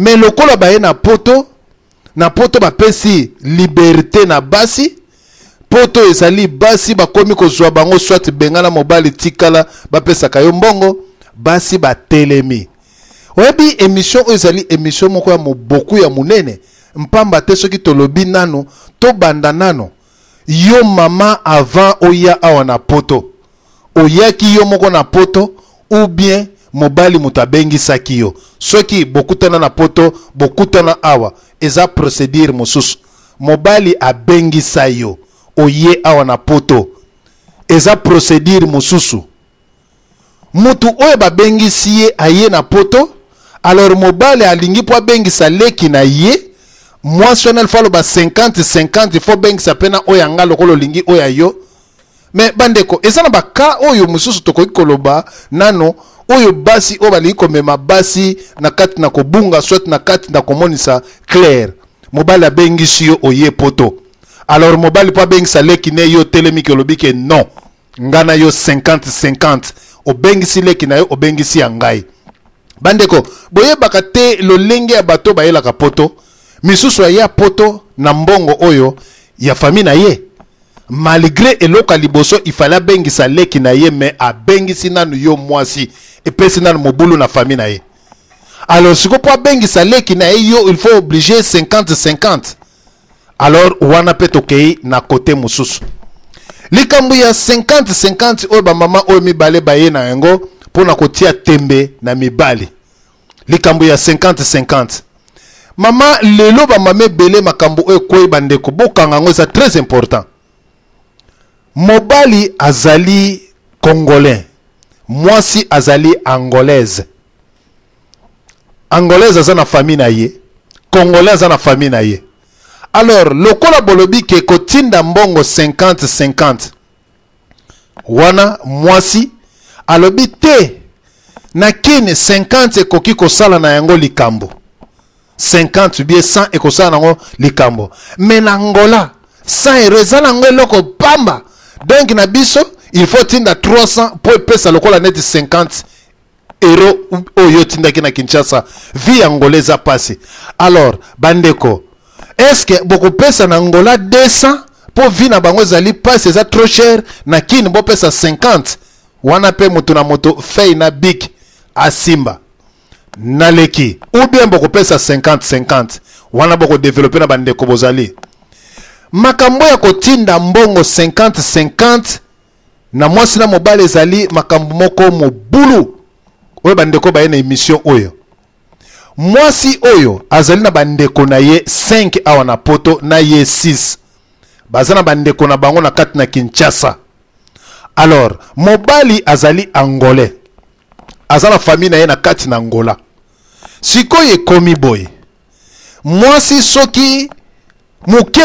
mais lokola baye na poto bapesi liberté na basi, poto ezali basi bakomi kozwa bango soit bengana mobali tikala bapesaka yo mbongo, basi batelemi. Oyebi émission ezali émission moko ya moboku ya munene, mpamba te soki tolobi nano to banda nano yo mama avant oya awa na poto, oyaki yo moko na poto ou bien mobali mutabengisaki yo. Soki bokutana na poto bokutana awa, eza procédure mosusu. Mobali abengisa yo oye awa na poto, eza procédure mosusu. Mutu oye babengisi ye aye na poto, alors mobali alingi po abengisa leki na ye, moitionnel falo ba 50-50, faut bengisa pena oya nga lokolo lingi oya yo. Mais bandeko, eza na baka oyo mususu tokoki koloba nano, oyo basi oyo balingi komema basi na kati na kobunga soit na kati na komonisa clair. Mobali abengisi yo oye poto, alors mobali po abengisa leki ne yo telemi kolobi ke non, ngana yo 50-50, obengisi leki na yo obengisi ya ngai. Bandeko, boye bakate lolenge ya bato bayelaka poto, misusu ya poto na mbongo oyo ya fami na ye. Malgré eloka liboso ifala bengisa leki na ye, mais abengisi nanu yo mwasi epesi nanu mobulu na fami na ye. Alors si ko po bengisa leki na ye yo, il faut obliger 50-50. Alors wana peto kei na kote mususu. Likambu ya 50-50 oyo ba mama oyo mibale baye na yango pona kotia tembe na mibali. Likambu ya 50-50. Mama lelo ba mame bele makambu oyo koi bandeko bokanga ngo eza très important. Mobali azali congolais, mwasi azali angolaise. Angolaise aza na famille na ye, congolais aza na famille na ye. Alors lokola bolobi ke kotinda mbongo 50-50, wana mwasi alobi te na kini 50 ekoki kosala na yango likambo, 50 bien 100 ekosala na yango likambo. Mais na Angola 100 euro eza na yango eloko pamba. Donc na biso il faut tinda 300 pour pesa lokola net 50 euro oyo tinda ki na Kinshasa, vie angolaise passe. Alors bandeko, est-ce que beaucoup pesa na Angola 200 pour vie na bango zali passe, eza trop cher na kini bo pesa 50, wana pe mutu na moto fei na big asimba na leki, ou bien beaucoup pesa 50-50, wana boko développer na bandeko bozali. Makambo ya kotinda mbongo 50-50 na mwasi na mobali ezali makambo moko mobulu oyo bandeko baye na émission oyo. Mwasi oyo azali na bandeko na ye 5 awa na poto na ye 6, baza na bandeko na bango na kati na Kinshasa. Alors mobali azali angolais, aza na famille na ye na kati na Angola. Sikoye komi boy, mwasi soki muke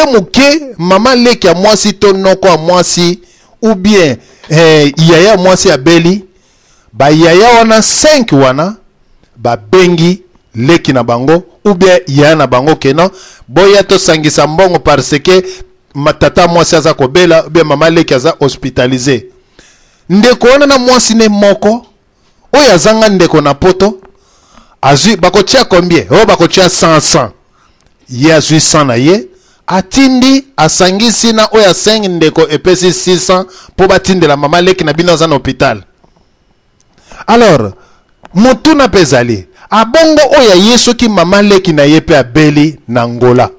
mama leki ya mwasi to noko ya mwasi ou bien yaya mwasi ya beli, ba yaya wana 5 wana ba bengi leki na bango ou bien yaya na bango keno boya to sangisa mbongo parce que matata mwasi aza kobela ou bien mama leki aza hospitalisé. Ndeko wana na mwasi ne moko oyo azanga ndeko na poto azui bakotia combien? Oh bakotia 100 ye azui 100 na ye, atindi asangisi na oya 5 ndeko epesi 600 po batinde la mama leki na bino za na hôpital. Alors mutuna pezali abongo oya yeso ki mama leki na yepe abeli na Angola,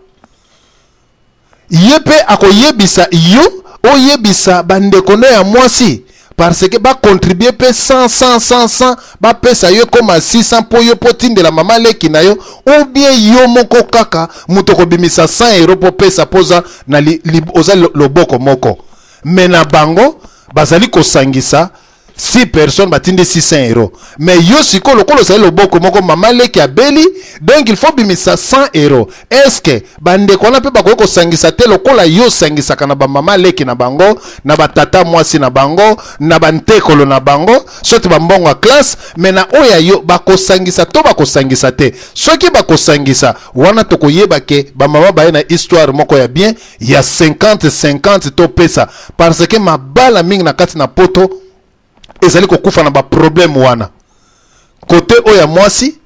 yepe akoyebisa yo oyebisa bandeko no ya mwasi parce que ba contribuer pe 100 ba pesa yo comme 600 po yo potinde la mama leki na yo, ou bien yo moko kaka mutoko bimisa 100 euro po pesa poza na oza loboko moko. Mais na bango bazali kosangisa 6 personnes batinde 600 euros. Mais yo siko lokolo sa loboko moko mama leki abeli, donc il faut bimisa 100 euros. Est-ce que bande kona pe bako sangisa te lokola yo sangisa kana ba mama leki na bango, na batata mwasi na bango, na bantekolo na bango, sote ba mbongo classe, mais na oya yo bako sangisa to bako sangisa te. Soki bako sangisa wana toko yeba ke ba mama ba na histoire moko ya bien, ya 50-50 to pesa parce que mabala mingi na kati na poto ezali kokufa na ba problème wana. Côté oya mwasi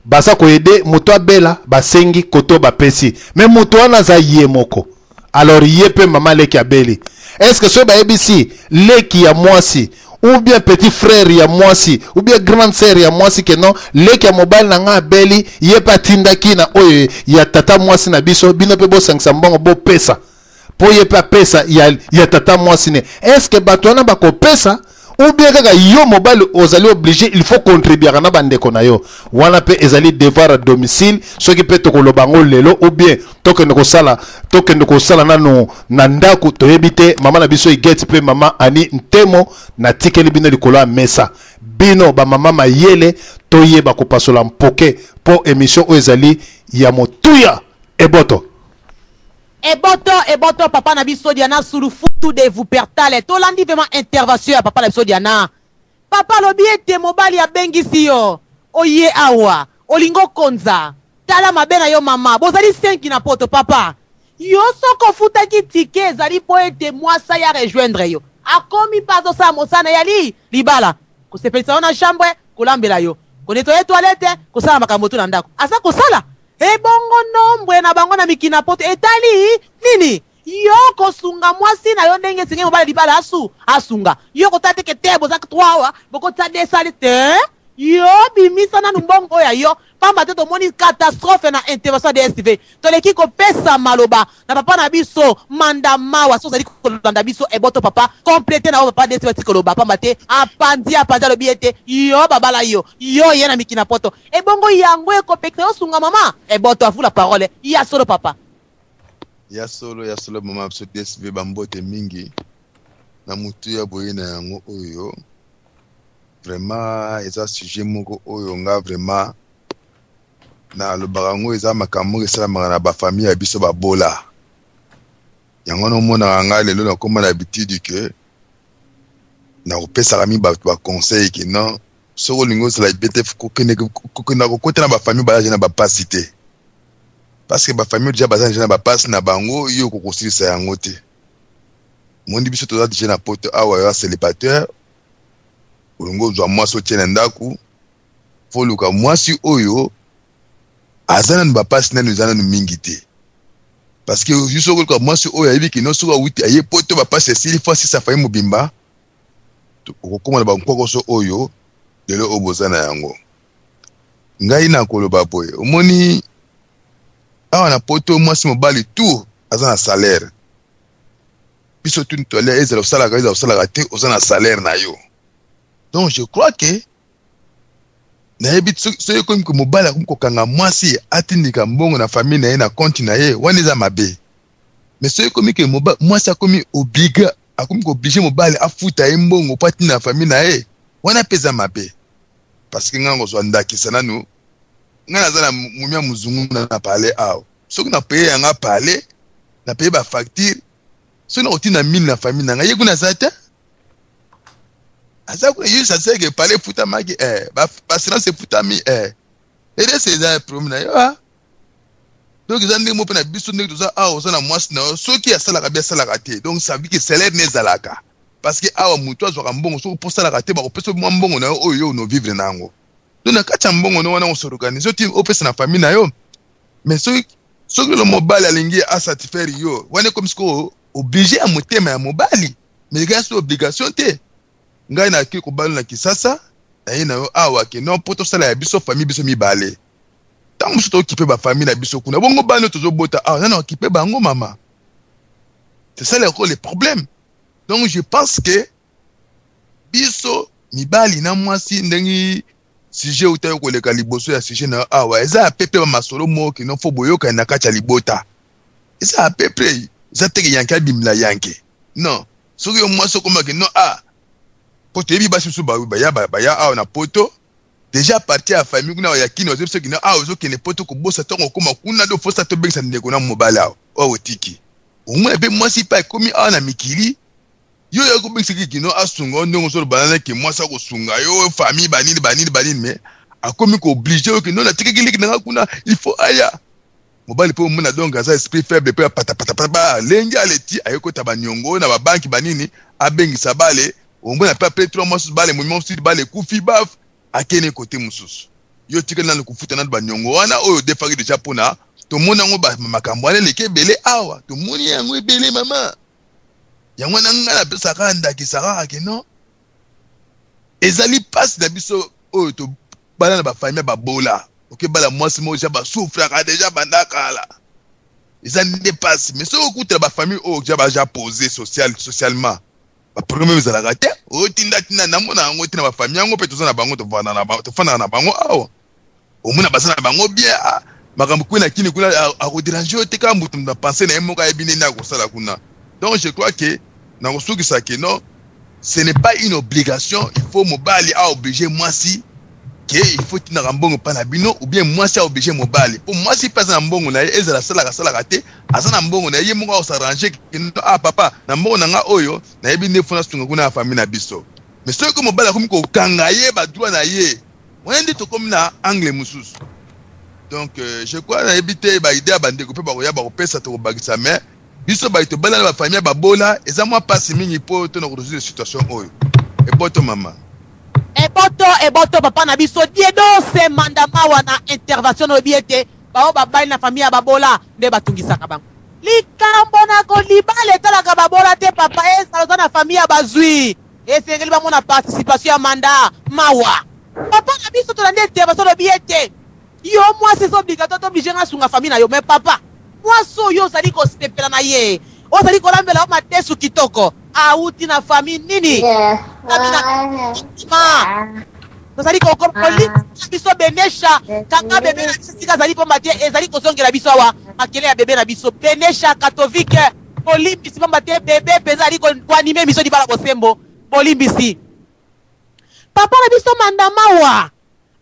basa ko aider moto abela basengi koto bapesi mais moto wana za ye moko alors ye pe maman leki abeli est-ce que so ba ebisi leki ya mwasi ou bien petit frère ya mwasi ou bien grande sœur ya mwasi que non leki ya mobile na nga abeli ye pa tindaki na oyo ya tata mwasi na biso bino pe bo sangisa mbongo bo pesa po ye pa pesa ya tata mwasi ne est-ce que bato wana bako pesa ou bien kaka yo mobile ozali obligé il faut contribuer na bandeko na yo wana pe ezali devoir à domicile soki pe tokoloba ngo lelo ou bien tokende kosala nanu na ndako toyebite mama na biso igeti pe mama ani ntemo na tikeli bino likolo ya mesa bino ba mama mayele toyeba kopasola mpoke po émission oyo ezali ya motuya eboto. Eboto, papa na biso Diana sulu futu de vous pertale. Tolandi vraiment intervention à papa na biso Diana. Papa lobi ete mobali ya bengisi yo. Oye awa, olingo konza. Tala mabena yo mama. Bozali 5 na poto papa. Yo soko futa ki tike zali po ete mwasa ya rejoindre yo. Akomi pazo sa mosana yali libala. Ko sepelisa na chambre kolambela yo. Ko nettoyer toilette ko sala makambo tu na ndako. Asa ko sala ebongo nombwe na bango na mikina poto etali nini yo kosunga mwasi na yo ndenge singe mobali libala asunga yo kotate ke tebo za 3 wa boko tade salite yo bimisa na mbongo ya yo pamba te to moni catastrophe na intervention de STV to leki ko pesa maloba na papa na biso manda mawa so zali ko landa biso eboto papa compléter na papa de STV ko loba pamba te apandi lo biete yo babala yo yena mikina poto ebongo yango ko pekte yo sunga mama eboto afu la parole ya solo papa ya solo mama biso de STV bambote mingi na mutu ya boyena yango oyo vraiment eza sujet moko oyo nga vraiment na le barango eza makambo esalamaka na bafamille ya biso babola yango nomona nga lelo nakoma na habitude ke na kopesaka mi bato baconseil ke non soko olingi ozala bete kokenda kokota na bafamille baza na bapasi te parce que bafamille deja baza na bapasi na bango yo kokosilisa yango te mondi biso toza deja na poto awa yo célibataire olongo ozwa mwasi otie na ndako fo luka mwasi oyo aza nanu bapasi nanu eza nanu mingi te parce que yuso koluka mwasi oyo ayebi kino soki awuti aye poto bapasi esili fo asisa afayi mobimba okokoma na bankwakoso oyo lelo oyo boza na yango ngai na koloba boye omoni awa na poto mwasi mobali tu aza na salaire biso tu nitole ezala osalaka te oza na salaire na yo. Donc je crois que nayebi soki komi ko mobali akomi kokanga mwasi atindika mbongo na famille na ye na compte na ye wana eza mabe mais soki komi ke mwasi akomi oblige mobali afuta ye mbongo po atinda na famille na ye wana mpe eza mabe parce que ngai kozwa ndakisa nanu ngai naza na mumia muzungu na pale awa soki napaye yanga pale napaye bafacture soki nakotinda 1000 na famille na ngai ye kuna aza te asa ko yisa sege pale futa maki ba silence futa mi et c'est ça problème na yo donc ils ont dit mo pena biso ndeko za oza na mwasi na soki asala ka bia sala ka te donc ça veut dire que salaire ne zalaka parce que awa mutu azwa mbongo so pour sala ka te ba ko pesa mbongo na yo oyo no vivre nango donc na kacha mbongo no wana on s'organise ti o pesa na famille na yo mais soki le mobile alingi a satisfaire yo wana comme ce ko obligé à motema ya mobali mais il y a une obligation te ngai na ki ko balu na kisasa na na yo awa ke non poto sala ya biso famille biso mibale tant muso to kipe ba famille na biso kuna bongo bano tozo bota awa na kipe bango mama c'est ça le problème donc je pense que biso mibali na mwasi ndengi sujet utayo ko leka liboso ya sujet na awa eza pepe ba masolo mo ke non fo boyoka na kacha libota eza pepe eza teke yanke bimla yanke non soki yo mwasi ko maki non poto ebi basi su baya awa na poto déjà parti à famille kuna ya kino ozo kina ozo kene poto ko bosa tongo koma kuna do fosa to bengisa ndeko na mobali awa o tiki umwe be mwasi pa komi awa na mikili yo ya ko bengisa kino asunga ndongo so banana ke mwasa ko sunga yo famille banini mais akomi ko obligé que non na tiki kili na kuna il faut aya mobali po muna donc aza esprit faible pe pata lengi aleti ayoko tabanyongo na ba banki banini abengisa bale on va pas après 3 mois sur balle moment sur balle kufi baf akene côté mususu yo tikeli na kufuta na banyongo wana oyo defaki deja pona to mona ngo ba makambo ale leke belé awa to moni yango ebele mama yango na ngala pesa kanda ki saka ke non ezali passe na biso oyo to bana na ba famille ba bola OK bala mwasi mo ja ba souffre ka déjà bandakala ezali des passe mais so okuta ba famille oyo ja ba ja poser socialement ba premier ezala ka te o tinda na mona yango tina ba famille yango pe to na bango to vana na bango to fana na bango awa o mona basana bango bien makambo kuna kini kuna a déranger te ka mutu na penser na emoka ebine na ko sala kuna donc je crois que na kosuki ça que non ce n'est pas une obligation il faut mobali a obligé moi si que il faut tina rambongo pa na bino ou bien moi si a obligé mobali pour moi si pas na mbongo na ezala sala te azana mbongo na ye monga o s'arranger que papa na mbongo na nga oyo na ebine fona sunga kuna famille na biso mais ce que mobali comme ko kanga ye ba droit na ye on dit to comme na angle mususu. Donc je crois na ebité ba idée bande ko pe ba ya ba ko pesa to bagisa mais biso ba ito bala ba famille ba bola eza moi passe mingi po to na résoudre situation oyo et poto mama e boto papa na biso diedo se mandama wana intervention no biete ba bali na famille ba bola nde batungisaka bango likambo na ko libale talaka ba bola te papa saloza na famille bazui esengeli ba mona participation ya manda mawa papa na biso to na nde intervention no biete yo moi c'est obligatoire t'obligé nga sunga famille na yo mais papa moi so yo zali ko stepela na ye o zali ko lambela ma tesu kitoko auti na famille nini zali ko kopoli biso benesha kanga bebe na sika zali po matie ezali ko songela biso wa makele ya bebe na biso benesha katovique olimbisi po matie bebe peza ali ko anime biso di bala bosembo olimbisi papa na biso mandama wa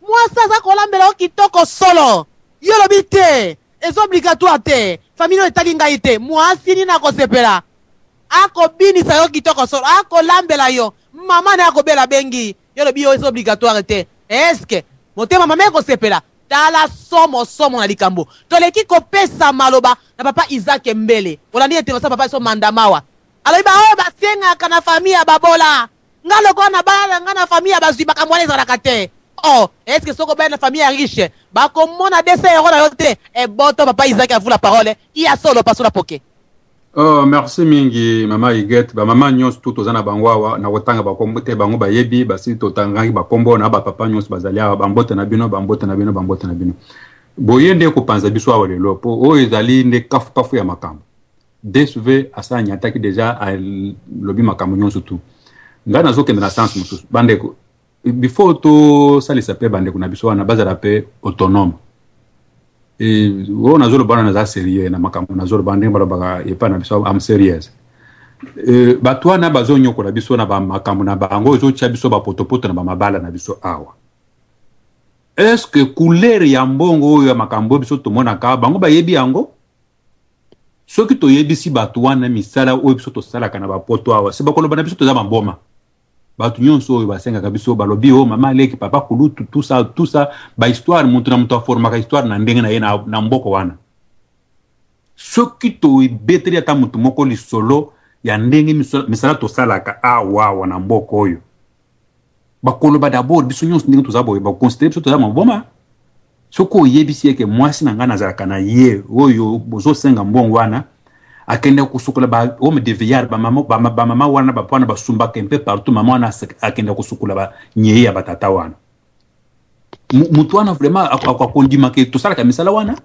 moi ça kolambela o kitoko solo yo lobi te es obligatoire te famille etali ngai te moi sini na kosepela akobinisa yo kitoko solo akolambela yo mama na akobela bengi yo lobi yo es obligatoire te est-ce que motema mama ekosepela tala somo na likambo toleki kopesa maloba na papa Isaac Mbele olandi intervention papa so mandamawa alobi ba oyo basengaka na famille ya babola nga loko na bala nga na famille ya bazwi makambo wana ezalaka te oh est-ce que soko ba na famille ya riche ba komona 200 € na yo te e boto papa Isaac a vous la parole il y a solo paso la poke. Oh merci mingi mama Iget ba mama nyos tout ozana bangwa na kotanga ba kombote bango ba yebi ba si totangangi ba kombo na ba papa nyos bazalia ba mbote na bino boyende ko panza biso awa lelo po o ezali nde kafu ya makambo DSV asanya ataki déjà a lobi makambo nyonso tout ngana zo kende na sens mutu bandeko before to salisa pe bandeko na biso wana bazala pe autonome et on a zolo bana na za sérieux na makambo na zolo bande mbalo baka epa na biso am sérieuse batwa na bazonyo ko na biso na ba makambo na bango zo tia biso ba potopoto na ba mabala na biso awa est-ce que couleur ya mbongo ya makambo biso to mona ka bango ba yebi yango soki to yebi si batwa na misala o biso to sala kana ba poto awa se bakolo bana biso to za mamboma batu nyonso basenga kabiso balobi o mama leki papa kulutu tout ça ba histoire muntu na muntu forma ka histoire na ndenge na ye na mboko wana soki to betri ata muntu moko li solo ya ndenge misala to salaka awa na mboko oyo bakolo ba d'abord biso nyonso ndenge to zabo ba considérer biso to za maboma soko yebisi ke mwasi na ngana zalaka na ye oyo bozo senga mbongo wana akende kusukula ba homme de vieillard ba mama wana ba pwana ba sumba kempe partout mama wana akende kusukula ba nyeye ya batata wana mutu wana vraiment akwa kondima ke to sala ka misala wana